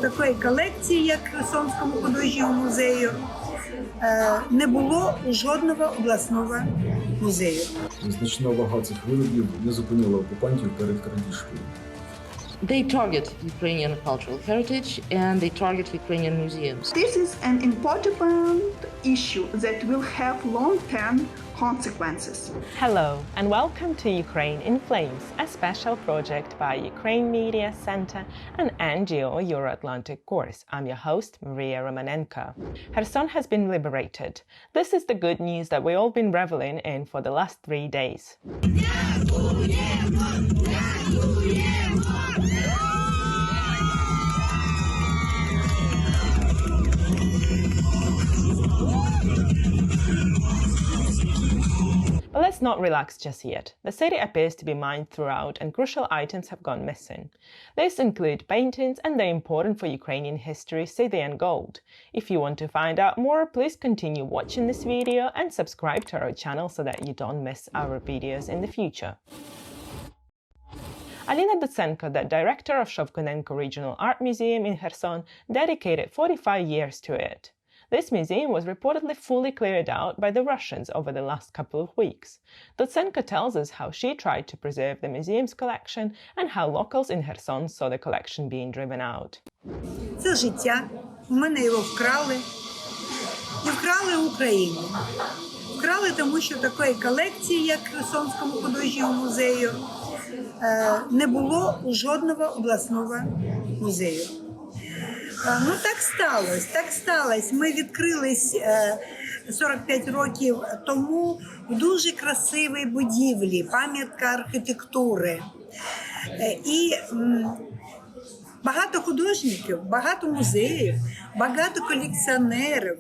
такої колекції, як в Херсонському художньому музею, не було у жодного обласного музею. Значна вага цих виробів не зупинила окупантів перед крадіжкою. They target Ukrainian cultural heritage and they target Ukrainian museums. This is an important issue that will have long-term consequences. Hello and welcome to Ukraine in Flames, a special project by Ukraine Media Center and NGO Euro-Atlantic Course. I'm your host, Maria Romanenko. Kherson has been liberated. This is the good news that we've all been reveling in for the last 3 days. But let's not relax just yet. The city appears to be mined throughout and crucial items have gone missing. These include paintings and they're important for Ukrainian history, city and gold. If you want to find out more, please continue watching this video and subscribe to our channel so that you don't miss our videos in the future. Alina Dotsenko, the director of Shovkunenko Regional Art Museum in Kherson, dedicated 45 years to it. This museum was reportedly fully cleared out by the Russians over the last couple of weeks. Dotsenko tells us how she tried to preserve the museum's collection and how locals in Kherson saw the collection being driven out. Це життя. У мене його вкрали. І вкрали Україну. Вкрали, тому що такої колекції, як в Херсонському художньому музею, не було у жодного обласного музею. Ну, так сталося. Ми відкрились 45 років тому в дуже красивій будівлі, пам'ятка архітектури. І багато художників, багато музеїв, багато колекціонерів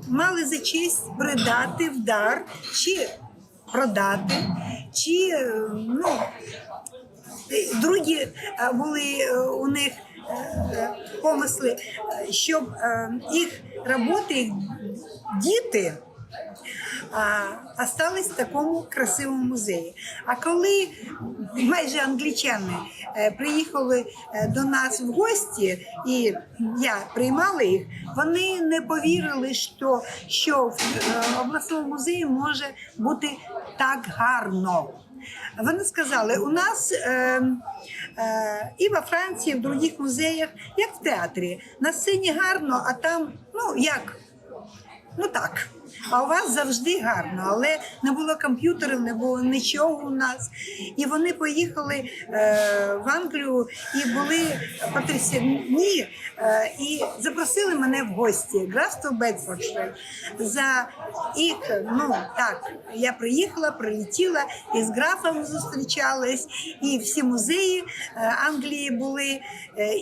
мали за честь передати в дар, чи продати, чи другі були у них помисли, щоб їх роботи, їх діти остались в такому красивому музеї. А коли майже англічани приїхали до нас в гості, і я приймала їх, вони не повірили, що в обласному музеї може бути так гарно. Вони сказали, у нас і во Франції, і в інших музеях, як в театрі, на сцені гарно, а там, так. А у вас завжди гарно, але не було комп'ютерів, не було нічого у нас. І вони поїхали в Англію і були потрясені, і запросили мене в гості, графство Бедфордшир. За їх, я приїхала, прилетіла, і з графом зустрічалась, і всі музеї Англії були,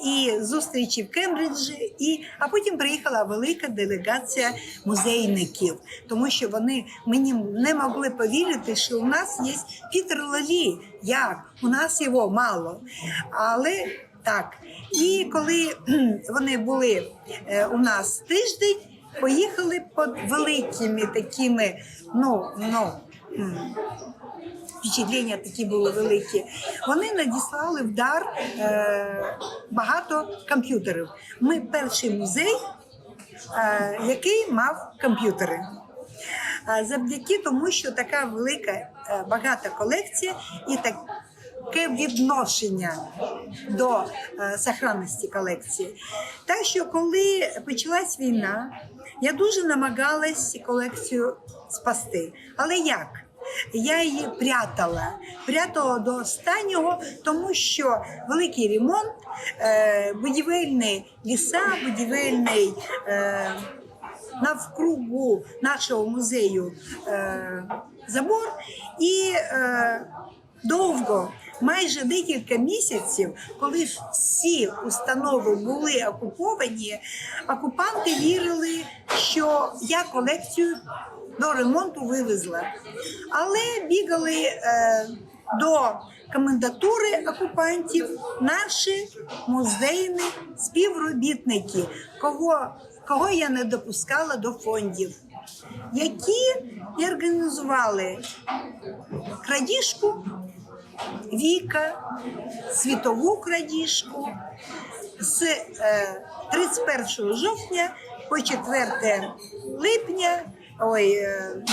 і зустрічі в Кембриджі, а потім приїхала велика делегація музейників. Тому що вони мені не могли повірити, що у нас є Пітер Лалі. Як? У нас його мало. Але так. І коли вони були у нас тиждень, поїхали під великими такими, впечатлення такі були великі. Вони надіслали в дар багато комп'ютерів. Ми перший музей, який мав комп'ютери. Завдяки тому, що така велика, багата колекція і таке відношення до сохранності колекції. Так що, коли почалась війна, я дуже намагалась колекцію спасти. Але як? Я її прятала до останнього, тому що великий ремонт, будівельні ліса, будівельний навкругу нашого музею забор, і довго, майже декілька місяців, коли всі установи були окуповані, окупанти вірили, що я колекцію до ремонту вивезла. Але бігали до комендатури окупантів наші музейні співробітники, кого я не допускала до фондів, які і організували крадіжку Віка, світову крадіжку, з 31 жовтня по 4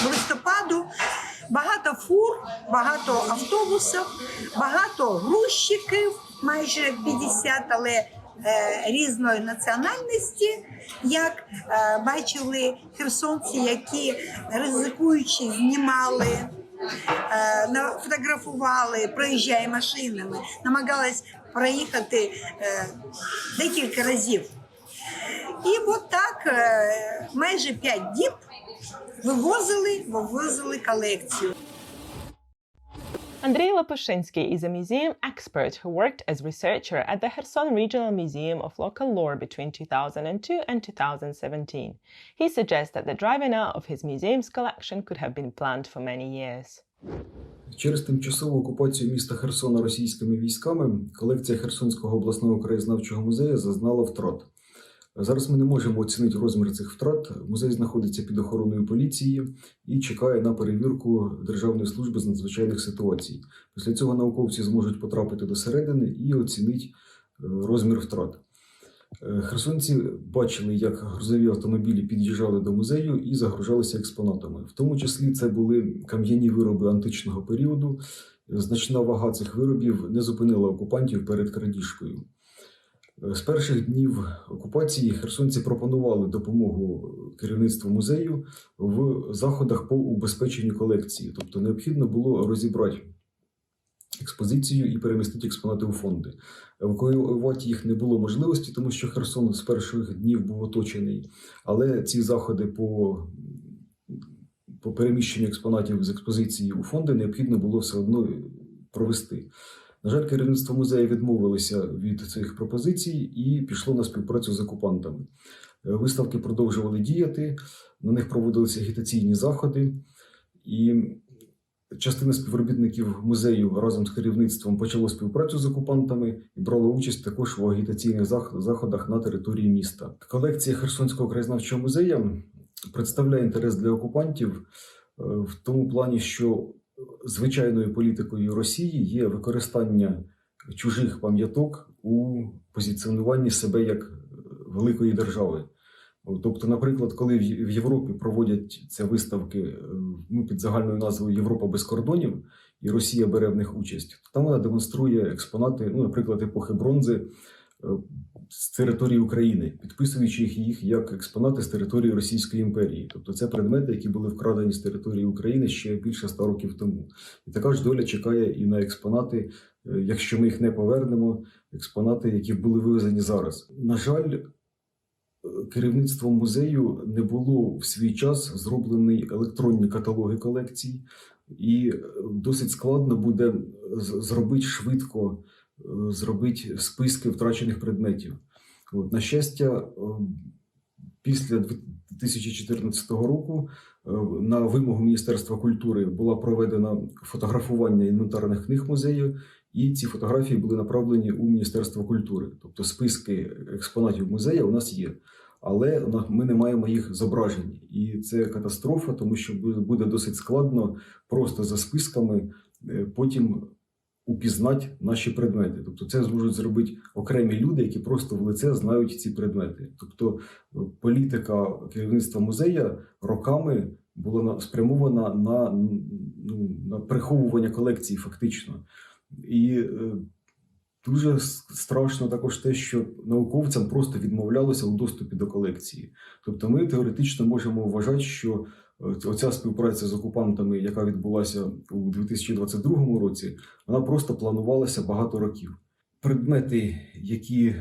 листопаду багато фур, багато автобусів, багато грузчиків, майже 50, але різної національності, як бачили херсонці, які ризикуючи знімали, фотографували, проїжджає машинами, намагались проїхати декілька разів. І от так майже 5 діб вивозили колекцію. Andrii Lopushynskyi is a museum expert who worked as researcher at the Kherson Regional Museum of Local Lore between 2002 and 2017. He suggests that the driving out of his museum's collection could have been planned for many years. Через тимчасову окупацію міста Херсона російськими військами колекція Херсонського обласного краєзнавчого музею зазнала втрат. Зараз ми не можемо оцінити розмір цих втрат. Музей знаходиться під охороною поліції і чекає на перевірку Державної служби з надзвичайних ситуацій. Після цього науковці зможуть потрапити до середини і оцінити розмір втрат. Херсонці бачили, як грузові автомобілі під'їжджали до музею і загружалися експонатами. В тому числі це були кам'яні вироби античного періоду. Значна вага цих виробів не зупинила окупантів перед крадіжкою. З перших днів окупації херсонці пропонували допомогу керівництву музею в заходах по убезпеченню колекції. Тобто необхідно було розібрати експозицію і перемістити експонати у фонди. Евакуювати їх не було можливості, тому що Херсон з перших днів був оточений. Але ці заходи по переміщенню експонатів з експозиції у фонди необхідно було все одно провести. На жаль, керівництво музею відмовилося від цих пропозицій і пішло на співпрацю з окупантами. Виставки продовжували діяти, на них проводилися агітаційні заходи, і частина співробітників музею разом з керівництвом почало співпрацю з окупантами і брала участь також у агітаційних заходах на території міста. Колекція Херсонського краєзнавчого музею представляє інтерес для окупантів в тому плані, що звичайною політикою Росії є використання чужих пам'яток у позиціонуванні себе як великої держави. Тобто, наприклад, коли в Європі проводяться виставки під загальною назвою «Європа без кордонів» і Росія бере в них участь, то там вона демонструє експонати, наприклад, епохи бронзи з території України, підписуючи їх як експонати з території Російської імперії. Тобто це предмети, які були вкрадені з території України ще більше 100 років тому. І така ж доля чекає і на експонати, якщо ми їх не повернемо, експонати, які були вивезені зараз. На жаль, керівництвом музею не було в свій час зроблені електронні каталоги колекцій, і досить складно буде швидко зробити списки втрачених предметів. На щастя, після 2014 року на вимогу Міністерства культури було проведено фотографування інвентарних книг музею, і ці фотографії були направлені у Міністерство культури. Тобто списки експонатів музею у нас є, але ми не маємо їх зображень. І це катастрофа, тому що буде досить складно просто за списками потім упізнати наші предмети. Тобто це зможуть зробити окремі люди, які просто в лице знають ці предмети. Тобто політика керівництва музею роками була спрямована на приховування колекції фактично. І дуже страшно також те, що науковцям просто відмовлялося у доступі до колекції. Тобто ми теоретично можемо вважати, що оця співпраця з окупантами, яка відбулася у 2022 році, вона просто планувалася багато років. Предмети, які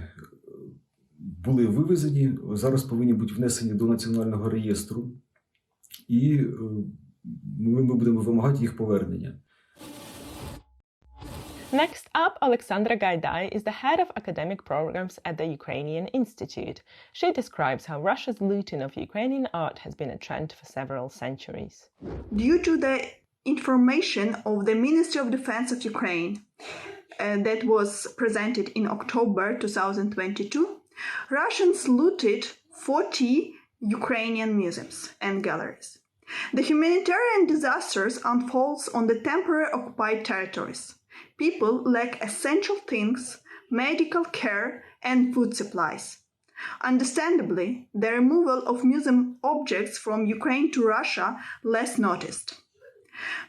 були вивезені, зараз повинні бути внесені до національного реєстру, і ми будемо вимагати їх повернення. Next up, Oleksandra Gaidai is the head of academic programs at the Ukrainian Institute. She describes how Russia's looting of Ukrainian art has been a trend for several centuries. Due to the information of the Ministry of Defense of Ukraine that was presented in October 2022, Russians looted 40 Ukrainian museums and galleries. The humanitarian disasters unfolds on the temporary occupied territories. People lack essential things, medical care and food supplies. Understandably, the removal of museum objects from Ukraine to Russia less noticed.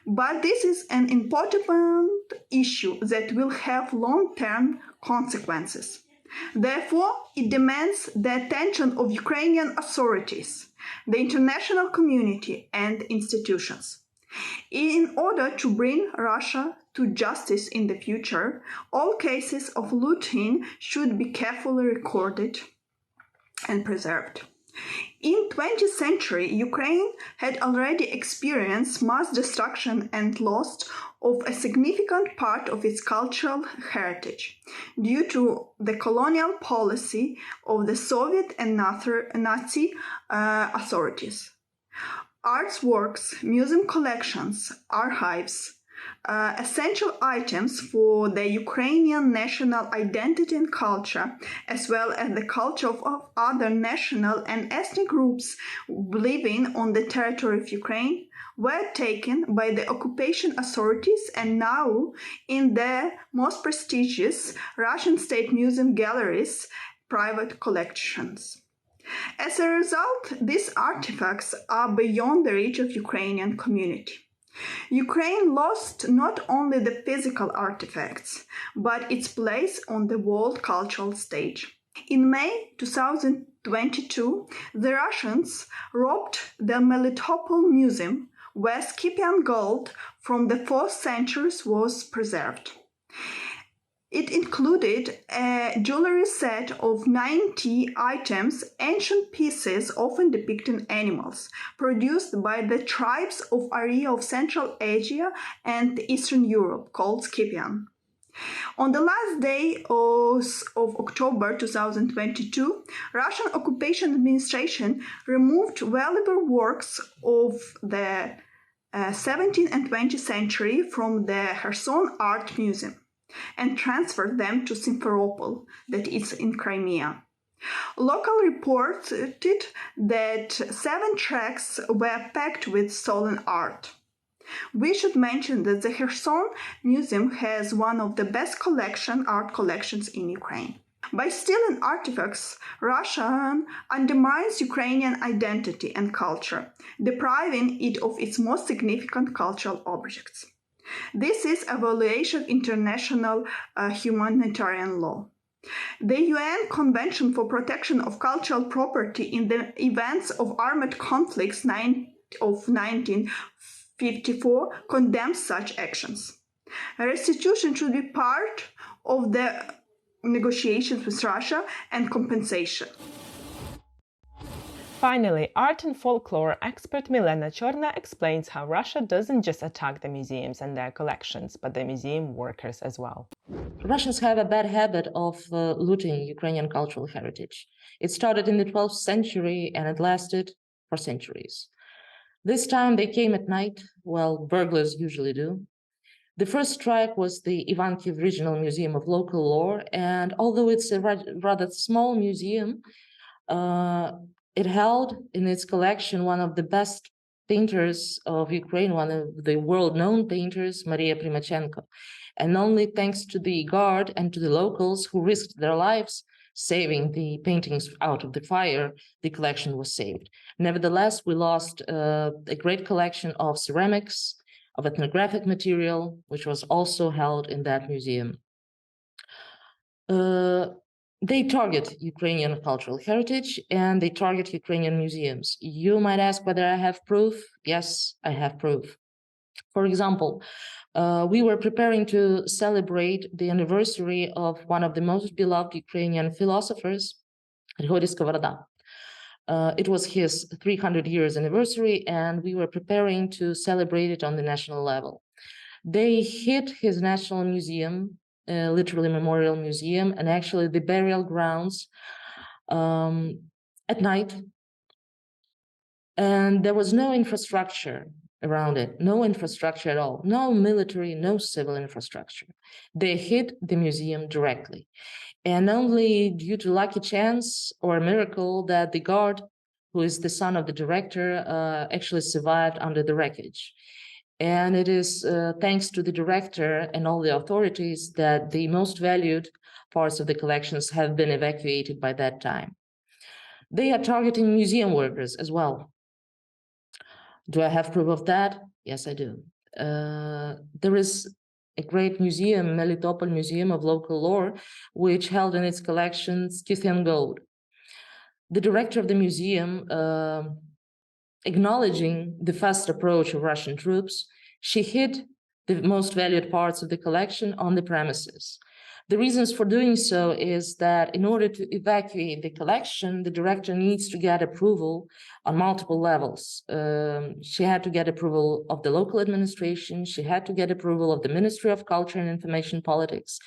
But this is an important issue that will have long-term consequences. Therefore, it demands the attention of Ukrainian authorities, the international community, and institutions. In order to bring Russia to justice in the future, all cases of looting should be carefully recorded and preserved. In 20th century, Ukraine had already experienced mass destruction and loss of a significant part of its cultural heritage due to the colonial policy of the Soviet and Nazi authorities. Artworks, museum collections, archives, essential items for the Ukrainian national identity and culture, as well as the culture of other national and ethnic groups living on the territory of Ukraine, were taken by the occupation authorities and now in the most prestigious Russian State Museum galleries' private collections. As a result, these artifacts are beyond the reach of Ukrainian community. Ukraine lost not only the physical artifacts, but its place on the world cultural stage. In May 2022, the Russians robbed the Melitopol Museum, where Scythian gold from the 4th century was preserved. It included a jewelry set of 90 items, ancient pieces often depicting animals, produced by the tribes of area of Central Asia and Eastern Europe, called Scythian. On the last day of October 2022, Russian occupation administration removed valuable works of the 17th and 20th century from the Kherson Art Museum and transferred them to Simferopol, that is in Crimea. Local reports reported that 7 tracks were packed with stolen art. We should mention that the Kherson Museum has one of the best art collections in Ukraine. By stealing artifacts, Russia undermines Ukrainian identity and culture, depriving it of its most significant cultural objects. This is a violation of international humanitarian law. The UN Convention for Protection of Cultural Property in the events of armed conflicts of 1954 condemns such actions. Restitution should be part of the negotiations with Russia and compensation. Finally, art and folklore expert Milena Chorna explains how Russia doesn't just attack the museums and their collections, but the museum workers as well. Russians have a bad habit of looting Ukrainian cultural heritage. It started in the 12th century and it lasted for centuries. This time they came at night, well, burglars usually do. The first strike was the Ivankiv Regional Museum of Local Lore, and although it's a rather small museum, it held in its collection one of the best painters of Ukraine, one of the world-known painters, Maria Primachenko. And only thanks to the guard and to the locals who risked their lives saving the paintings out of the fire, the collection was saved. Nevertheless, we lost a great collection of ceramics, of ethnographic material, which was also held in that museum. They target Ukrainian cultural heritage and they target Ukrainian museums. You might ask whether I have proof. Yes, I have proof. For example, we were preparing to celebrate the anniversary of one of the most beloved Ukrainian philosophers, Grigory Skovoroda. It was his 300 years anniversary, and we were preparing to celebrate it on the national level. They hit his national museum, literally memorial museum, and actually the burial grounds at night. And there was no infrastructure around it, no infrastructure at all, no military, no civil infrastructure. They hit the museum directly. And only due to lucky chance or a miracle that the guard, who is the son of the director, actually survived under the wreckage. And it is thanks to the director and all the authorities that the most valued parts of the collections have been evacuated by that time. They are targeting museum workers as well. Do I have proof of that? Yes, I do. There is a great museum, Melitopol Museum of Local Lore, which held in its collections Kherson gold. The director of the museum, acknowledging the fast approach of Russian troops, she hid the most valued parts of the collection on the premises. The reasons for doing so is that in order to evacuate the collection, the director needs to get approval on multiple levels. She had to get approval of the local administration. She had to get approval of the Ministry of Culture and Information Politics.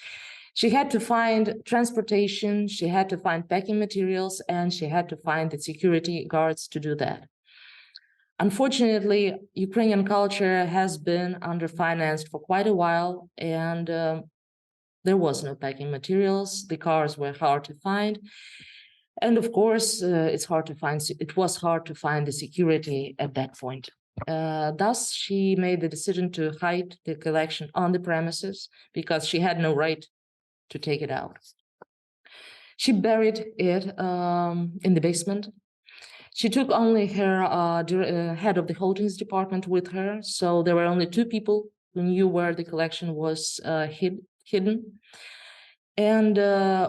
She had to find transportation, she had to find packing materials, and she had to find the security guards to do that. Unfortunately, Ukrainian culture has been underfinanced for quite a while, and there was no packing materials. The cars were hard to find. And of course, it was hard to find the security at that point. Thus, she made the decision to hide the collection on the premises because she had no right to take it out. She buried it in the basement. She took only her head of the holdings department with her, so there were only two people who knew where the collection was hidden. And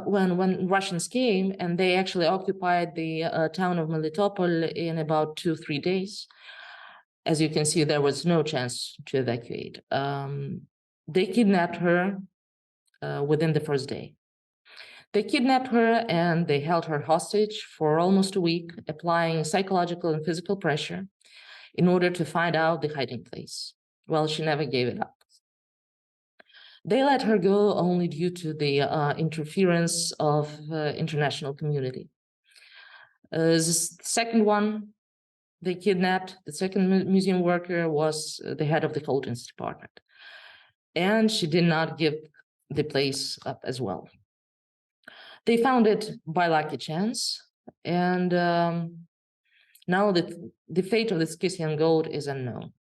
when Russians came and they actually occupied the town of Melitopol in about 2-3 days, as you can see, there was no chance to evacuate. They kidnapped her within the first day. They kidnapped her and they held her hostage for almost a week, applying psychological and physical pressure in order to find out the hiding place. Well, she never gave it up. They let her go only due to the interference of international community. The second one they kidnapped, the second museum worker, was the head of the holdings department. And she did not give the place up as well. They found it by lucky chance, and now the fate of this Kherson gold is unknown.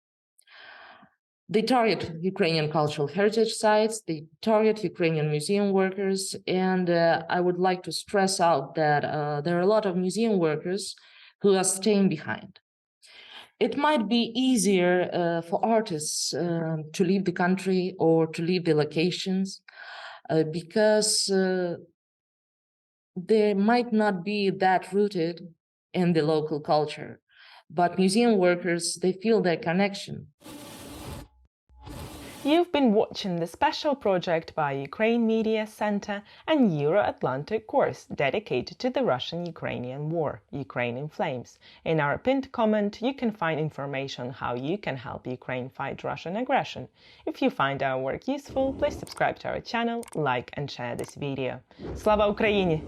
They target Ukrainian cultural heritage sites, they target Ukrainian museum workers, and I would like to stress out that there are a lot of museum workers who are staying behind. It might be easier for artists to leave the country or to leave the locations because they might not be that rooted in the local culture, but museum workers, they feel their connection. You've been watching the special project by Ukraine Media Center and Euro-Atlantic course dedicated to the Russian-Ukrainian war, Ukraine in Flames. In our pinned comment, you can find information on how you can help Ukraine fight Russian aggression. If you find our work useful, please subscribe to our channel, like and share this video. Slava Ukraini!